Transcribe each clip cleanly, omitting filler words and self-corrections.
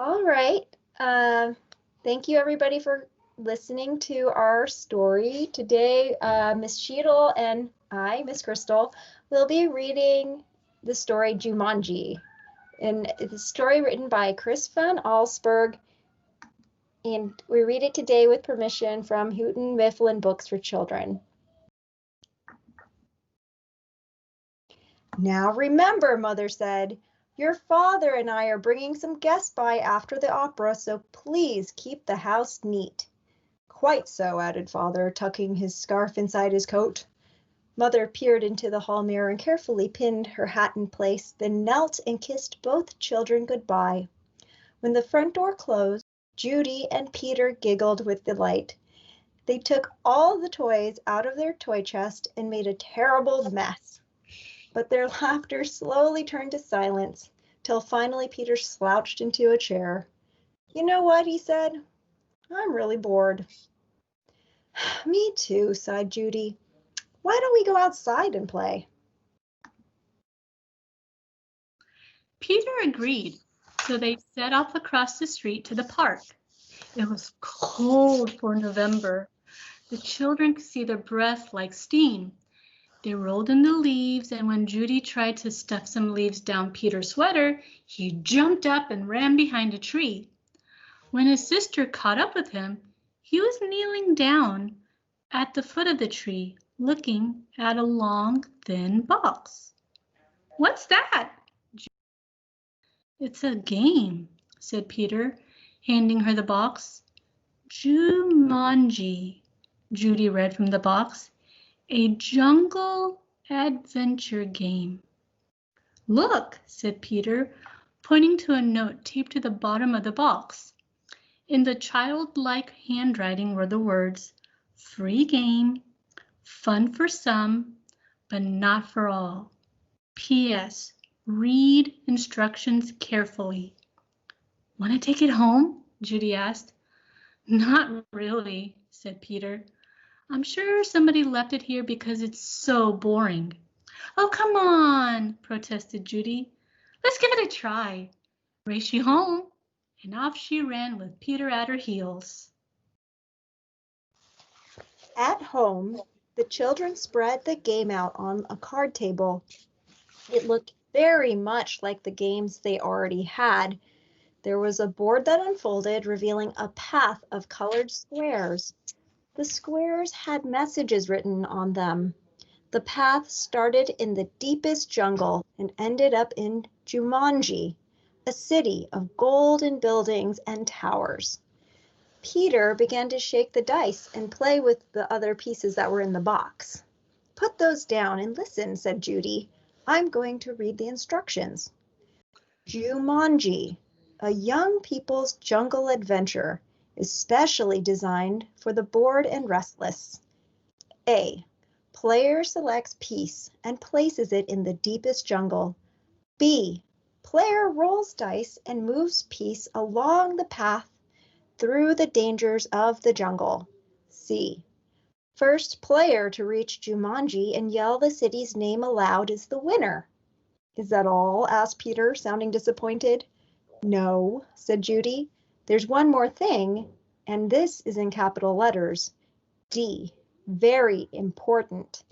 All right. Thank you everybody for listening to our story. Today, Miss Cheadle and I, Miss Crystal, will be reading the story Jumanji. And it's a story written by Chris Van Allsburg. And we read it today with permission from Houghton Mifflin Books for Children. Now remember, Mother said, your father and I are bringing some guests by after the opera, so please keep the house neat. Quite so, added Father, tucking his scarf inside his coat. Mother peered into the hall mirror and carefully pinned her hat in place, then knelt and kissed both children goodbye. When the front door closed, Judy and Peter giggled with delight. They took all the toys out of their toy chest and made a terrible mess. But their laughter slowly turned to silence, till finally Peter slouched into a chair. You know what, he said, I'm really bored. Me too, sighed Judy. Why don't we go outside and play? Peter agreed, so they set off across the street to the park. It was cold for November. The children could see their breath like steam. They rolled in the leaves, and when Judy tried to stuff some leaves down Peter's sweater, he jumped up and ran behind a tree. When his sister caught up with him, he was kneeling down at the foot of the tree, looking at a long, thin box. What's that? It's a game, said Peter, handing her the box. Jumanji, Judy read from the box. A jungle adventure game. Look, said Peter, pointing to a note taped to the bottom of the box. In the childlike handwriting were the words, free game, fun for some, but not for all. P.S. Read instructions carefully. Want to take it home? Judy asked. Not really, said Peter. I'm sure somebody left it here because it's so boring. Oh, come on, protested Judy. Let's give it a try. Race you home. And off she ran with Peter at her heels. At home, the children spread the game out on a card table. It looked very much like the games they already had. There was a board that unfolded, revealing a path of colored squares. The squares had messages written on them. The path started in the deepest jungle and ended up in Jumanji, a city of golden buildings and towers. Peter began to shake the dice and play with the other pieces that were in the box. Put those down and listen, said Judy. I'm going to read the instructions. Jumanji, a young people's jungle adventure, especially designed for the bored and restless. A. Player selects piece and places it in the deepest jungle. B. Player rolls dice and moves piece along the path through the dangers of the jungle. C. First player to reach Jumanji and yell the city's name aloud is the winner. Is that all? Asked Peter, sounding disappointed. No, said Judy. There's one more thing, and this is in capital letters. D. Very important.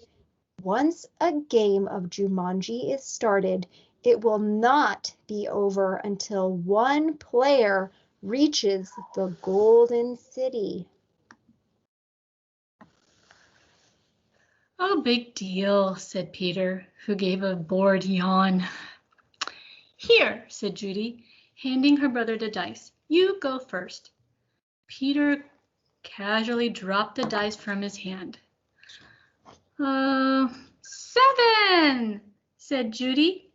Once a game of Jumanji is started, it will not be over until one player reaches the Golden City. Oh, big deal, said Peter, who gave a bored yawn. Here, said Judy, handing her brother the dice. You go first. Peter casually dropped the dice from his hand. 7, said Judy.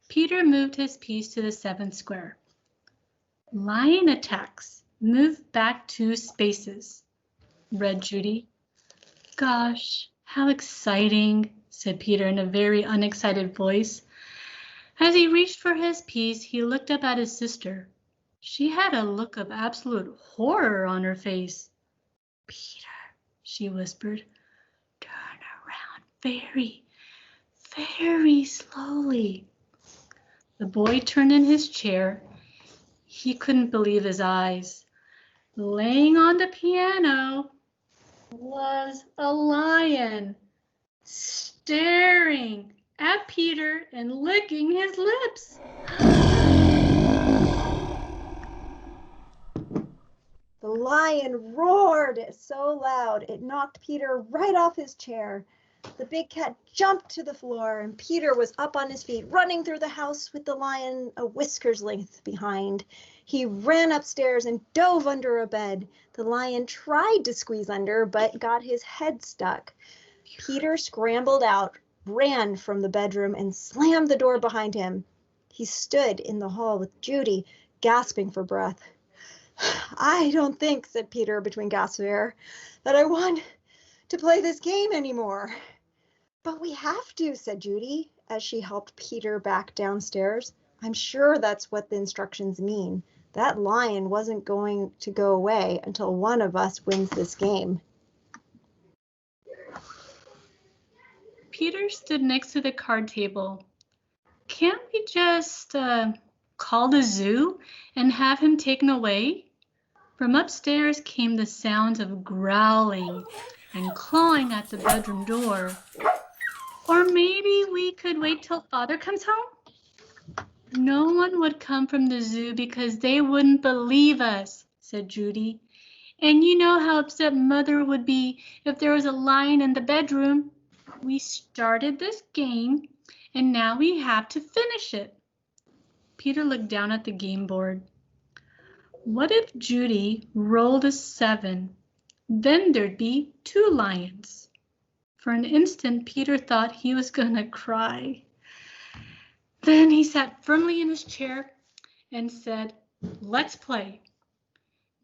Peter moved his piece to the 7th square. Lion attacks. Move back 2 spaces, read Judy. Gosh, how exciting, said Peter in a very unexcited voice. As he reached for his piece, he looked up at his sister. She had a look of absolute horror on her face. Peter, she whispered, turn around very, very slowly. The boy turned in his chair. He couldn't believe his eyes. Laying on the piano was a lion, staring at Peter and licking his lips. The lion roared so loud it knocked Peter right off his chair. The big cat jumped to the floor, and Peter was up on his feet, running through the house with the lion a whisker's length behind. He ran upstairs and dove under a bed. The lion tried to squeeze under, but got his head stuck. Peter scrambled out, ran from the bedroom, and slammed the door behind him. He stood in the hall with Judy, gasping for breath. "I don't think," said Peter between gasps of air, "that I want to play this game anymore." "But we have to," said Judy, as she helped Peter back downstairs. "I'm sure that's what the instructions mean. That lion wasn't going to go away until one of us wins this game." Peter stood next to the card table. "Can't we just call the zoo and have him taken away?" From upstairs came the sounds of growling and clawing at the bedroom door. "Or maybe we could wait till Father comes home?" "No one would come from the zoo because they wouldn't believe us," said Judy. "And you know how upset Mother would be if there was a lion in the bedroom. We started this game, and now we have to finish it." Peter looked down at the game board. What if Judy rolled a 7? Then there'd be 2 lions. For an instant, Peter thought he was going to cry. Then he sat firmly in his chair and said, "Let's play."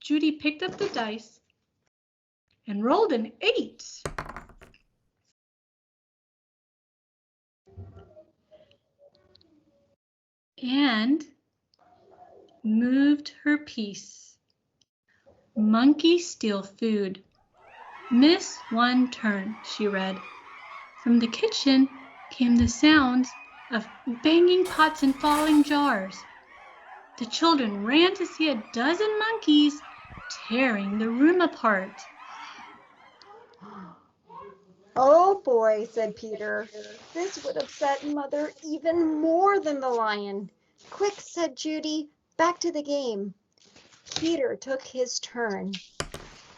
Judy picked up the dice and rolled an 8. And moved her piece. "Monkey steal food. Miss 1 turn," she read. From the kitchen came the sounds of banging pots and falling jars. The children ran to see a dozen monkeys tearing the room apart. "Oh boy," said Peter. "This would upset Mother even more than the lion." "Quick," said Judy, "back to the game." Peter took his turn.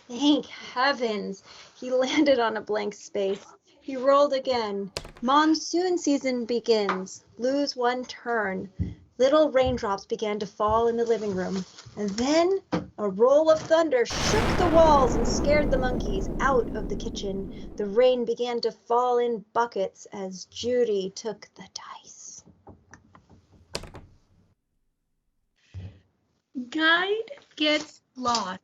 Thank heavens, he landed on a blank space. He rolled again. "Monsoon season begins. Lose 1 turn." Little raindrops began to fall in the living room, and then a roll of thunder shook the walls and scared the monkeys out of the kitchen. The rain began to fall in buckets as Judy took the dice. Guide gets lost.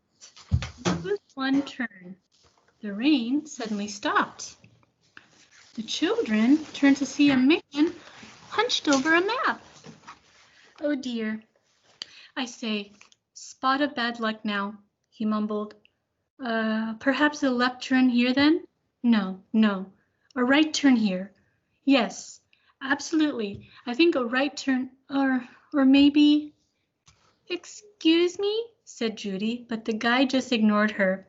Lose 1 turn. The rain suddenly stopped. The children turned to see a man hunched over a map. "Oh dear. I say, spot of bad luck now," he mumbled. Perhaps a left turn here then?" No. A right turn here. Yes, absolutely. I think a right turn, or maybe..." "Excuse me," said Judy, but the guide just ignored her.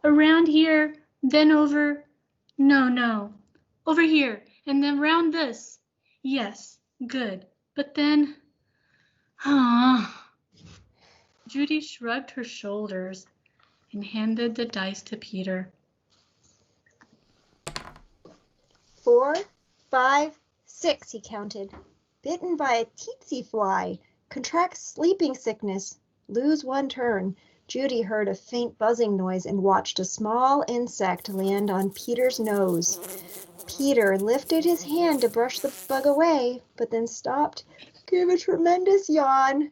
"Around here, then over..." No. "Over here, and then round this." "Yes, good. But then..." Judy shrugged her shoulders and handed the dice to Peter. 4, 5, 6, he counted. "Bitten by a tsetse fly. Contracts sleeping sickness. Lose 1 turn." Judy heard a faint buzzing noise and watched a small insect land on Peter's nose. Peter lifted his hand to brush the bug away, but then stopped, gave a tremendous yawn,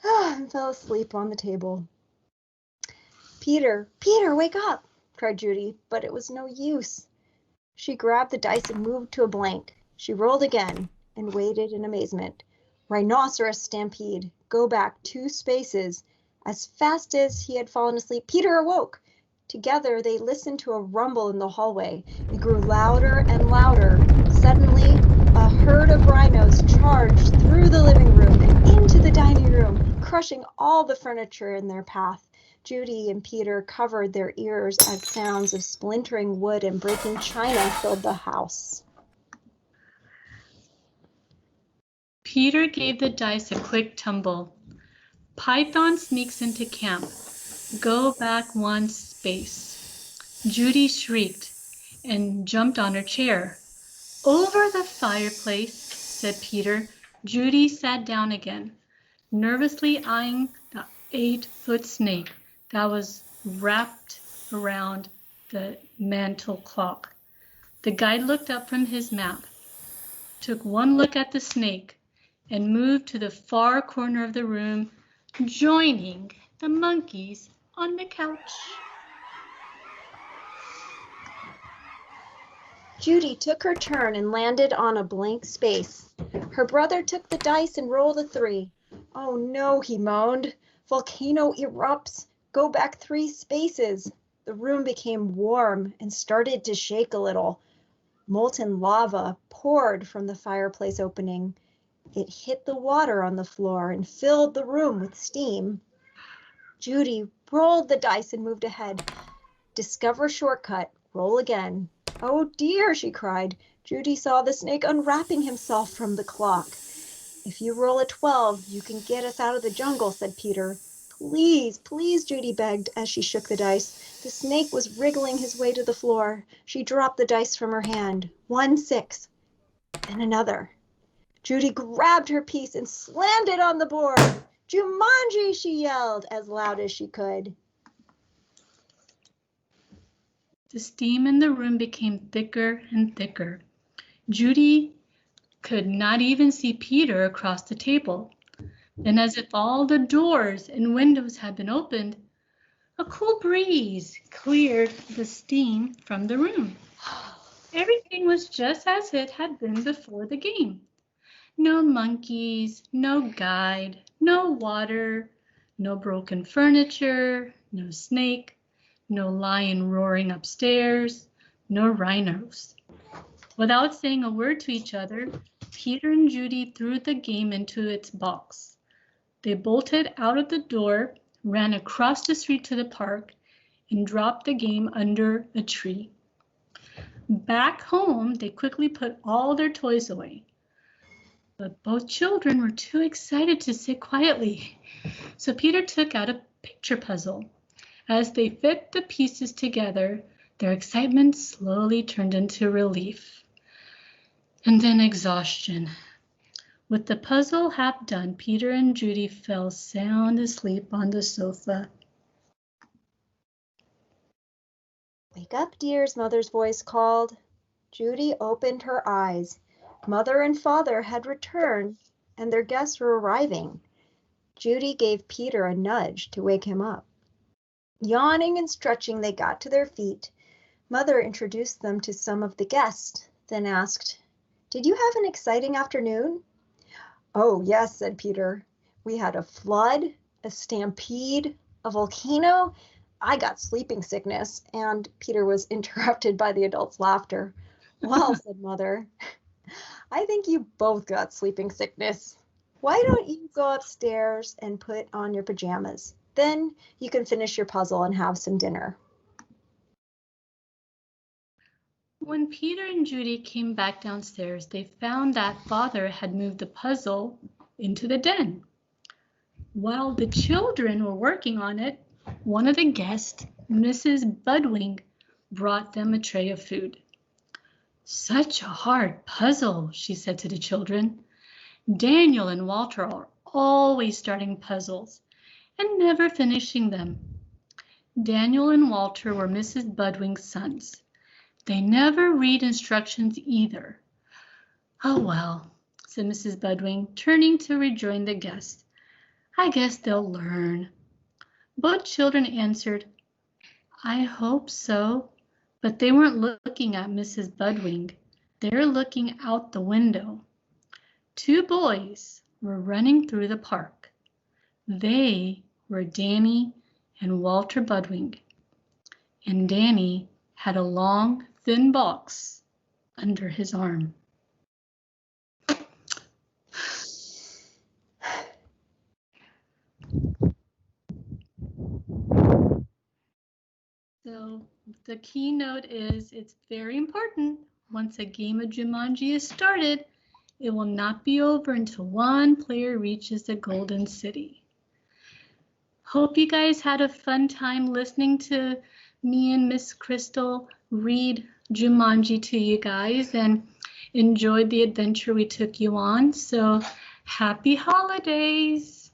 and fell asleep on the table. Peter, wake up!" cried Judy, but it was no use. She grabbed the dice and moved to a blank. She rolled again and waited in amazement. Rhinoceros stampede. Go back 2 spaces. As fast as he had fallen asleep, Peter awoke. Together they listened to a rumble in the hallway. It grew louder and louder. Suddenly, a herd of rhinos charged through the living room and into the dining room, crushing all the furniture in their path. Judy and Peter covered their ears as sounds of splintering wood and breaking china filled the house. Peter gave the dice a quick tumble. Python sneaks into camp. Go back one space. Judy shrieked and jumped on her chair. Over the fireplace, said Peter. Judy sat down again, nervously eyeing the 8-foot snake that was wrapped around the mantel clock. The guide looked up from his map, took one look at the snake, and moved to the far corner of the room, joining the monkeys on the couch. Judy took her turn and landed on a blank space. Her brother took the dice and rolled a 3. Oh no, he moaned. Volcano erupts. Go back 3 spaces. The room became warm and started to shake a little. Molten lava poured from the fireplace opening. It hit the water on the floor and filled the room with steam. Judy rolled the dice and moved ahead. Discover shortcut. Roll again. Oh dear, she cried. Judy saw the snake unwrapping himself from the clock. If you roll a 12, you can get us out of the jungle, said Peter. Please, please, Judy begged as she shook the dice. The snake was wriggling his way to the floor. She dropped the dice from her hand. 1 6. Then another. Judy grabbed her piece and slammed it on the board. Jumanji, she yelled as loud as she could. The steam in the room became thicker and thicker. Judy could not even see Peter across the table. Then, as if all the doors and windows had been opened, a cool breeze cleared the steam from the room. Everything was just as it had been before the game. No monkeys, no guide, no water, no broken furniture, no snake, no lion roaring upstairs, no rhinos. Without saying a word to each other, Peter and Judy threw the game into its box. They bolted out of the door, ran across the street to the park, and dropped the game under a tree. Back home, they quickly put all their toys away. But both children were too excited to sit quietly, so Peter took out a picture puzzle. As they fit the pieces together, their excitement slowly turned into relief, and then exhaustion. With the puzzle half done, Peter and Judy fell sound asleep on the sofa. Wake up, dears, Mother's voice called. Judy opened her eyes. Mother and Father had returned, and their guests were arriving. Judy gave Peter a nudge to wake him up. Yawning and stretching, they got to their feet. Mother introduced them to some of the guests, then asked, "Did you have an exciting afternoon?" "Oh, yes," said Peter. "We had a flood, a stampede, a volcano. I got sleeping sickness," and Peter was interrupted by the adults' laughter. "Well," said Mother, "I think you both got sleeping sickness. Why don't you go upstairs and put on your pajamas? Then you can finish your puzzle and have some dinner." When Peter and Judy came back downstairs, they found that Father had moved the puzzle into the den. While the children were working on it, one of the guests, Mrs. Budwing, brought them a tray of food. "Such a hard puzzle," she said to the children. "Daniel and Walter are always starting puzzles and never finishing them." Daniel and Walter were Mrs. Budwing's sons. They never read instructions either. "Oh well," said Mrs. Budwing, turning to rejoin the guests. "I guess they'll learn." Both children answered, "I hope so," but they weren't looking at Mrs. Budwing. They were looking out the window. 2 boys were running through the park. They were Danny and Walter Budwing, and Danny had a long, thin box under his arm. So the keynote is it's very important. Once a game of Jumanji is started, it will not be over until one player reaches the Golden City. Hope you guys had a fun time listening to me and Miss Crystal read Jumanji to you guys and enjoyed the adventure we took you on. So happy holidays!